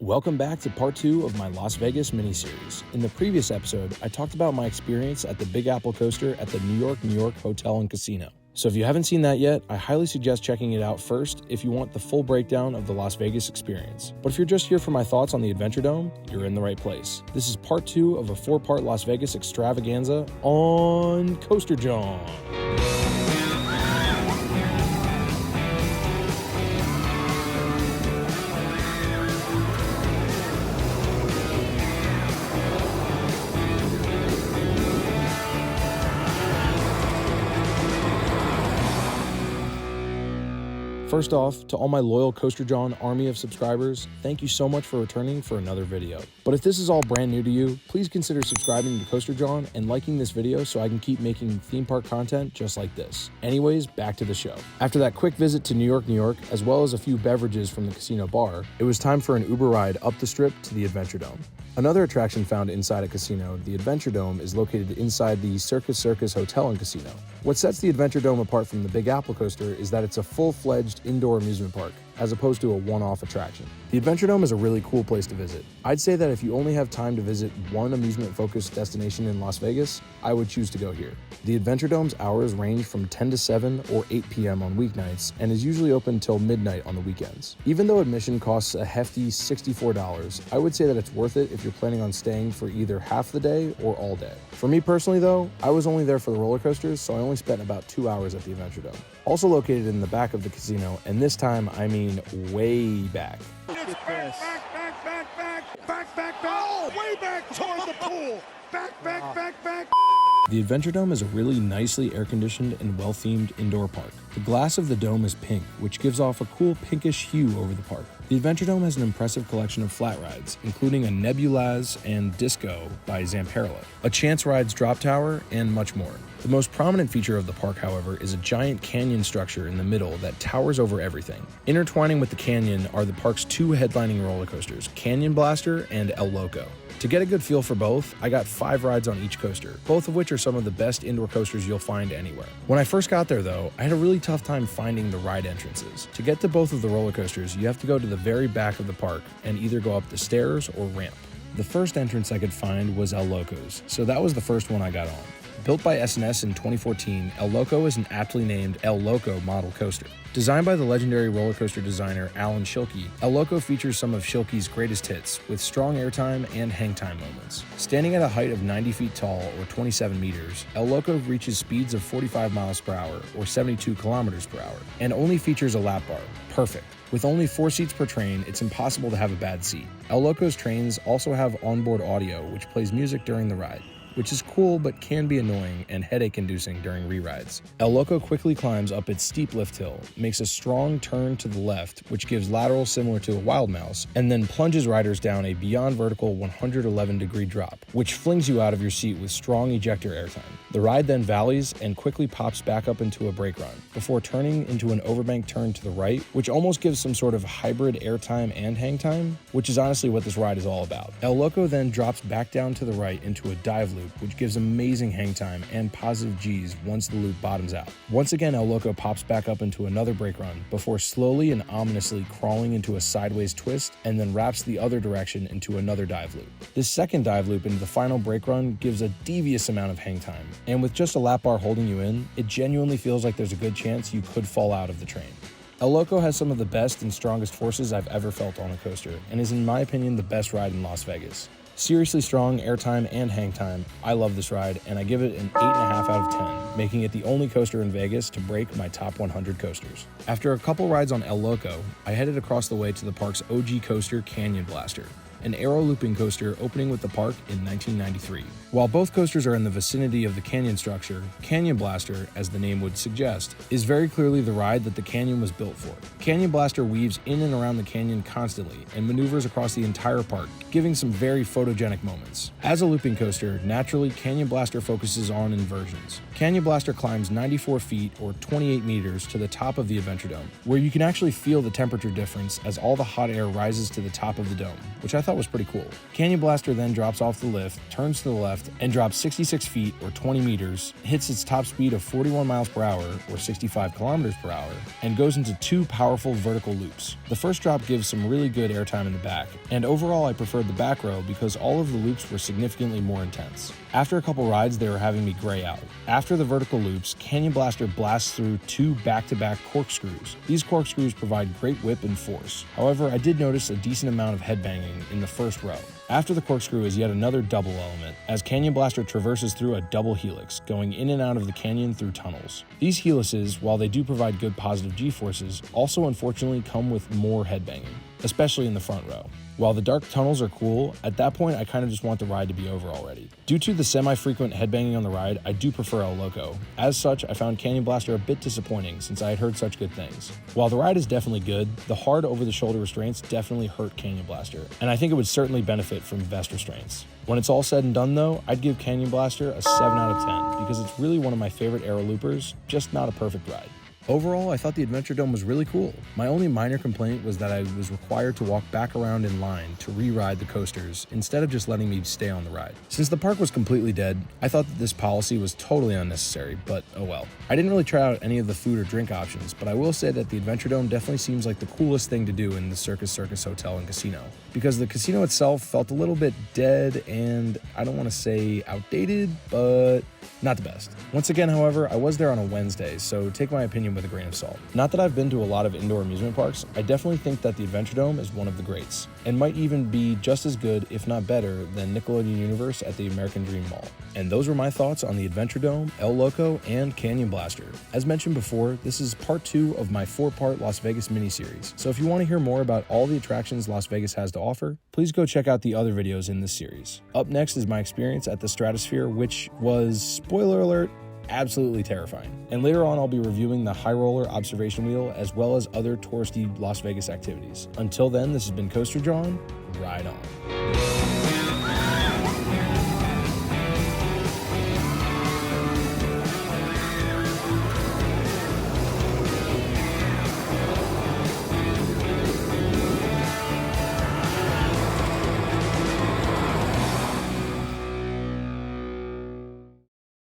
Welcome back to part 2 of my Las Vegas miniseries. In the previous episode, I talked about my experience at the Big Apple coaster at the New York Hotel and Casino. So if you haven't seen that yet, I highly suggest checking it out first if you want the full breakdown of the Las Vegas experience. But if you're just here for my thoughts on the Adventuredome, you're in the right place. This is part 2 of a 4-part Las Vegas extravaganza on Coaster John. First off, to all my loyal Coaster John army of subscribers, thank you so much for returning for another video. But if this is all brand new to you, please consider subscribing to Coaster John and liking this video so I can keep making theme park content just like this. Anyways, back to the show. After that quick visit to New York, as well as a few beverages from the casino bar, it was time for an Uber ride up the strip to the Adventuredome. Another attraction found inside a casino, the Adventuredome is located inside the Circus Circus Hotel and Casino. What sets the Adventuredome apart from the Big Apple coaster is that it's a full-fledged indoor amusement park, as opposed to a one-off attraction. The Adventuredome is a really cool place to visit. I'd say that if you only have time to visit one amusement-focused destination in Las Vegas, I would choose to go here. The Adventuredome's hours range from 10 to 7 or 8 p.m. on weeknights and is usually open till midnight on the weekends. Even though admission costs a hefty $64, I would say that it's worth it if you're planning on staying for either half the day or all day. For me personally though, I was only there for the roller coasters, so I only spent about 2 hours at the Adventuredome. Also located in the back of the casino, and this time I mean way back. It's back, oh, way back toward the pool. Back. The Adventuredome is a really nicely air-conditioned and well-themed indoor park. The glass of the dome is pink, which gives off a cool pinkish hue over the park. The Adventuredome has an impressive collection of flat rides, including a Nebulaz and Disco by Zamperla, a Chance Rides drop tower, and much more. The most prominent feature of the park, however, is a giant canyon structure in the middle that towers over everything. Intertwining with the canyon are the park's 2 headlining roller coasters, Canyon Blaster and El Loco. To get a good feel for both, I got 5 rides on each coaster, both of which are some of the best indoor coasters you'll find anywhere. When I first got there though, I had a really tough time finding the ride entrances. To get to both of the roller coasters, you have to go to the very back of the park and either go up the stairs or ramp. The first entrance I could find was El Loco's, so that was the first one I got on. Built by S&S in 2014, El Loco is an aptly named El Loco model coaster. Designed by the legendary roller coaster designer Alan Schilke, El Loco features some of Schilke's greatest hits, with strong airtime and hangtime moments. Standing at a height of 90 feet tall, or 27 meters, El Loco reaches speeds of 45 miles per hour, or 72 kilometers per hour, and only features a lap bar. Perfect. With only 4 seats per train, it's impossible to have a bad seat. El Loco's trains also have onboard audio, which plays music during the ride, which is cool but can be annoying and headache-inducing during re-rides. El Loco quickly climbs up its steep lift hill, makes a strong turn to the left, which gives laterals similar to a Wild Mouse, and then plunges riders down a beyond vertical 111-degree drop, which flings you out of your seat with strong ejector airtime. The ride then valleys and quickly pops back up into a brake run, before turning into an overbank turn to the right, which almost gives some sort of hybrid airtime and hangtime, which is honestly what this ride is all about. El Loco then drops back down to the right into a dive loop, which gives amazing hang time and positive G's once the loop bottoms out. Once again, El Loco pops back up into another brake run before slowly and ominously crawling into a sideways twist and then wraps the other direction into another dive loop. This second dive loop into the final brake run gives a devious amount of hang time, and with just a lap bar holding you in, it genuinely feels like there's a good chance you could fall out of the train. El Loco has some of the best and strongest forces I've ever felt on a coaster, and is in my opinion the best ride in Las Vegas. Seriously strong airtime and hang time. I love this ride, and I give it an 8.5 out of 10, making it the only coaster in Vegas to break my top 100 coasters. After a couple rides on El Loco, I headed across the way to the park's OG coaster, Canyon Blaster, an aero looping coaster opening with the park in 1993. While both coasters are in the vicinity of the canyon structure, Canyon Blaster, as the name would suggest, is very clearly the ride that the canyon was built for. Canyon Blaster weaves in and around the canyon constantly and maneuvers across the entire park, giving some very photogenic moments. As a looping coaster, naturally, Canyon Blaster focuses on inversions. Canyon Blaster climbs 94 feet or 28 meters to the top of the Adventuredome, where you can actually feel the temperature difference as all the hot air rises to the top of the dome, which I thought thought was pretty cool. Canyon Blaster then drops off the lift, turns to the left, and drops 66 feet or 20 meters, hits its top speed of 41 miles per hour or 65 kilometers per hour, and goes into 2 powerful vertical loops. The first drop gives some really good airtime in the back, and overall I preferred the back row because all of the loops were significantly more intense. After a couple rides, they were having me gray out. After the vertical loops, Canyon Blaster blasts through 2 back-to-back corkscrews. These corkscrews provide great whip and force. However, I did notice a decent amount of headbanging in the first row. After the corkscrew is yet another double element, as Canyon Blaster traverses through a double helix, going in and out of the canyon through tunnels. These helices, while they do provide good positive G-forces, also unfortunately come with more headbanging, especially in the front row. While the dark tunnels are cool, at that point I kind of just want the ride to be over already. Due to the semi-frequent headbanging on the ride, I do prefer El Loco. As such, I found Canyon Blaster a bit disappointing since I had heard such good things. While the ride is definitely good, the hard over-the-shoulder restraints definitely hurt Canyon Blaster, and I think it would certainly benefit from vest restraints. When it's all said and done though, I'd give Canyon Blaster a 7 out of 10 because it's really one of my favorite aero loopers, just not a perfect ride. Overall, I thought the Adventuredome was really cool. My only minor complaint was that I was required to walk back around in line to re-ride the coasters instead of just letting me stay on the ride. Since the park was completely dead, I thought that this policy was totally unnecessary, but oh well. I didn't really try out any of the food or drink options, but I will say that the Adventuredome definitely seems like the coolest thing to do in the Circus Circus Hotel and Casino, because the casino itself felt a little bit dead and I don't want to say outdated, but not the best. Once again, however, I was there on a Wednesday, so take my opinion with a grain of salt. Not that I've been to a lot of indoor amusement parks, I definitely think that the Adventuredome is one of the greats, and might even be just as good, if not better, than Nickelodeon Universe at the American Dream Mall. And those were my thoughts on the Adventuredome, El Loco, and Canyon Blaster. As mentioned before, this is part 2 of my 4-part Las Vegas mini-series, so if you want to hear more about all the attractions Las Vegas has to offer, please go check out the other videos in this series. Up next is my experience at the Stratosphere, which was, spoiler alert, absolutely terrifying. And later on, I'll be reviewing the High Roller Observation Wheel as well as other touristy Las Vegas activities. Until then, this has been Coaster John. Ride on.